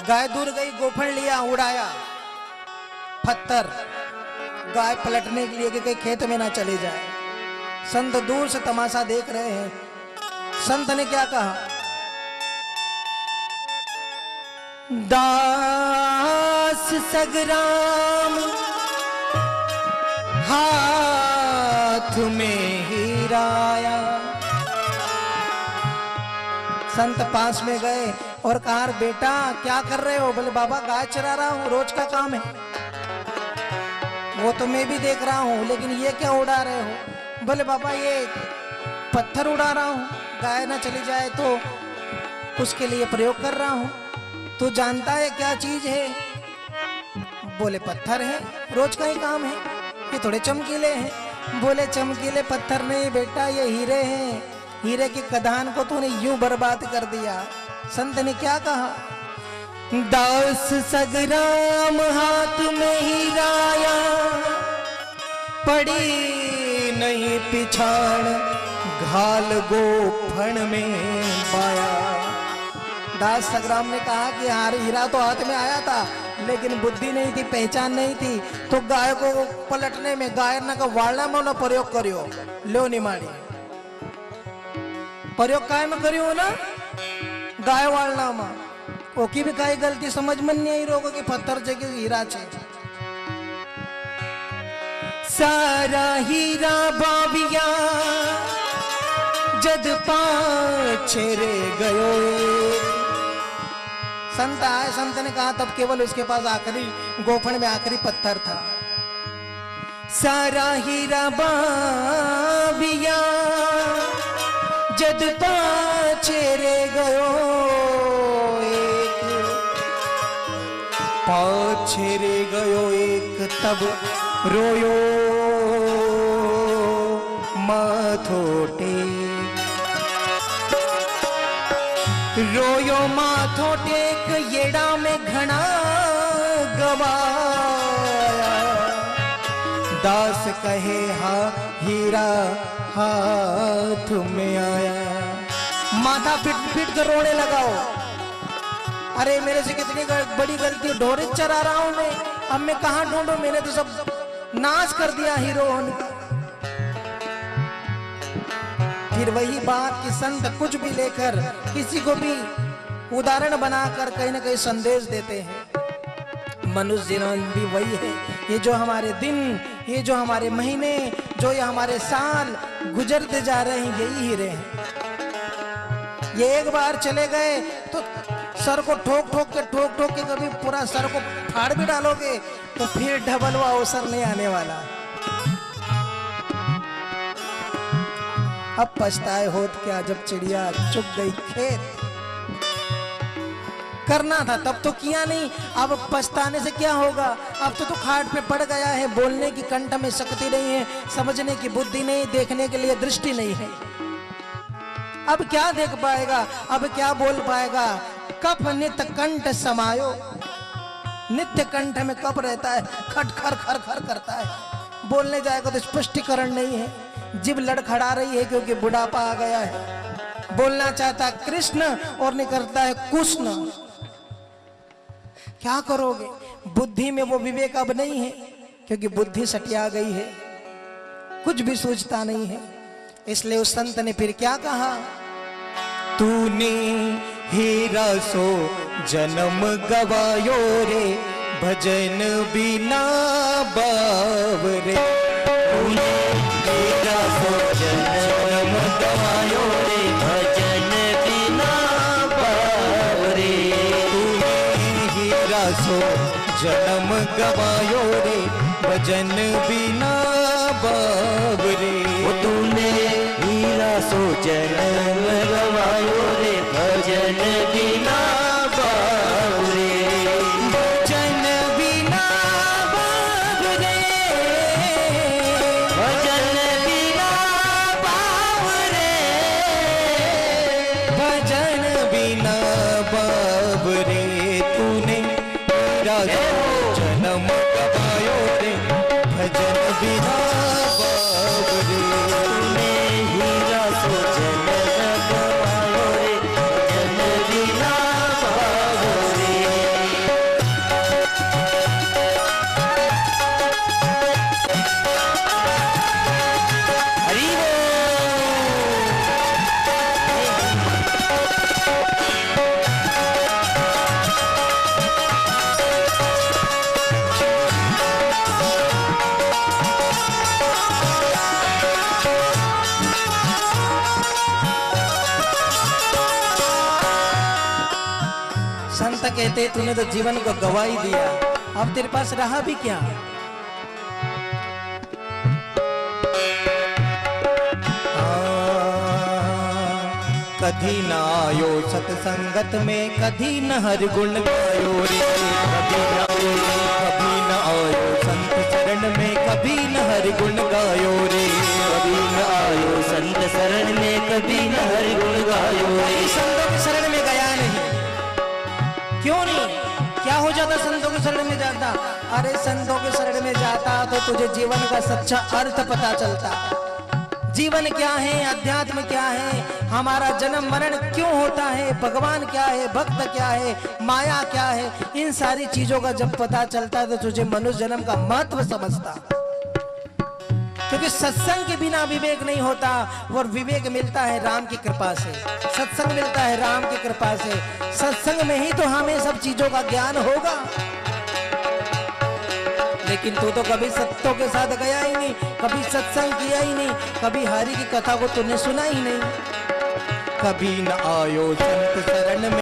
गाय दूर गई, गोफन लिया, उड़ाया पत्थर, गाय पलटने के लिए कि कहीं खेत में ना चले जाए। संत दूर से तमाशा देख रहे हैं। संत ने क्या कहा, दास सगराम हाथ में हीराया। संत पास में गए और कहा, बेटा क्या कर रहे हो? बोले बाबा गाय चरा रहा हूं, रोज का काम है। वो तो मैं भी देख रहा हूं, लेकिन ये क्या उड़ा रहे हो? बोले बाबा ये पत्थर उड़ा रहा हूं, गाय ना चली जाए तो उसके लिए प्रयोग कर रहा हूं। तू जानता है क्या चीज है? बोले पत्थर है, रोज का ही काम है, ये थोड़े चमकीले हैं। बोले चमकीले पत्थर नहीं बेटा, ये हीरे हैं। हीरे की खदान को तूने यूं बर्बाद कर दिया। संत ने क्या कहा, दास सगराम हाथ में हीराया, पड़ी नहीं पिछाड़ घाल गोफन में पाया। दास सगराम ने कहा कि यार हीरा तो हाथ में आया था, लेकिन बुद्धि नहीं थी, पहचान नहीं थी, तो गाय को पलटने में गाय का वाला में प्रयोग करियो। लो निमाड़ी प्रयोग काय में करियो ना, गाय वालना में ओकी भी काई गलती समझ में नहीं आई रोको कि पत्थर जगह हीरा छे। सारा हीरा बाबिया जद पाछे रे गयो। संत आए, संत ने कहा तब केवल उसके पास आखिरी गोफन में आखिरी पत्थर था। सारा हीरा बाबिया जद पाछे रे गयो, पाछे रे गयो एक तब रोयो माथोटे। रोयो माथो टेक येड़ा में घना गवाया। दास कहे हा हीरा हाथ में आया। माथा फिट फिट कर रोने लगाओ, अरे मेरे से कितनी बड़ी गलती, ढोरे चरा रहा हूं मैं, अब मैं कहां ढूंढूं, मैंने तो सब नाश कर दिया हीरो होने का। फिर वही बात कि संत कुछ भी लेकर किसी को भी उदाहरण बनाकर कहीं ना कहीं संदेश देते हैं। मनुष्य जीवन भी वही है। ये जो हमारे दिन, ये जो हमारे महीने, जो ये हमारे साल गुजरते जा रहे हैं, यही हीरे हैं। ये एक बार चले गए तो सर को ठोक ठोक के कभी पूरा सर को फाड़ भी डालोगे तो फिर डबल वो अवसर नहीं आने वाला। अब पछताए होत क्या जब चिड़िया चुग गई खेत। करना था तब तो किया नहीं, अब पछताने से क्या होगा? अब तो खाट पे पड़ गया है, बोलने की कंठ में शक्ति नहीं है, समझने की बुद्धि नहीं, देखने के लिए दृष्टि नहीं है। अब क्या देख पाएगा, अब क्या बोल पाएगा? कफ नित्य कंठ समायो, नित्य कंठ में कफ रहता है, खट खर खर खर करता है। बोलने जाएगा तो स्पष्टीकरण नहीं है, जिभ लड़खड़ा रही है क्योंकि बुढ़ापा आ गया है। बोलना चाहता है कृष्ण और निकलता है कृष्ण। क्या करोगे? बुद्धि में वो विवेक अब नहीं है, क्योंकि बुद्धि सटिया गई है, कुछ भी सूझता नहीं है। इसलिए उस संत ने फिर क्या कहा, तूने हीरा सो जन्म गवायो रे, भजन बिना बावरे। तूने हीरा सो जन्म गवायो रे, भजन बिना बावरे। तूने हीरा सो जन्म गवायो रे, भजन बिना बावरे। तूने हीरा सो जन्म गवायो रे, भजन बिना बावरे। भजन बिना बावरे, भजन बिना बावरे। भजन बिना बावरे। तूने हीरा सो जन्म गवायो रे, भजन बिना बावरे। तूने हीरा सो जन्म गवायो रे, भजन बिना बावरे। संत कहते तूने तो जीवन को गवा ही दिया, अब तेरे पास रहा भी क्या। कभी न आयो सत्संगत में, कभी न हर गुण गायो रे, कभी न आयो संत शरण में, कभी न हर गुण गायो रे, कभी न आयो संत शरण में, कभी न हरि गुण गायो रे। संतों के शरण में गया नहीं, क्यों नहीं, क्या हो जाता संतों के शरण में जाता। अरे संतों के शरण में जाता तो तुझे जीवन का सच्चा अर्थ पता चलता, जीवन क्या है, अध्यात्म क्या है, हमारा जन्म मरण क्यों होता है, भगवान क्या है, भक्त क्या है, माया क्या है, इन सारी चीजों का जब पता चलता तो तुझे मनुष्य जन्म का महत्व समझता। क्योंकि सत्संग के बिना विवेक नहीं होता, और विवेक मिलता है राम की कृपा से, सत्संग मिलता है राम की कृपा से। सत्संग में ही तो हमें सब चीजों का ज्ञान होगा। लेकिन तू तो कभी सत्यों के साथ गया ही नहीं, कभी सत्संग किया ही नहीं, कभी हरि की कथा को तूने सुना ही नहीं। कभी न आयो संत शरण में,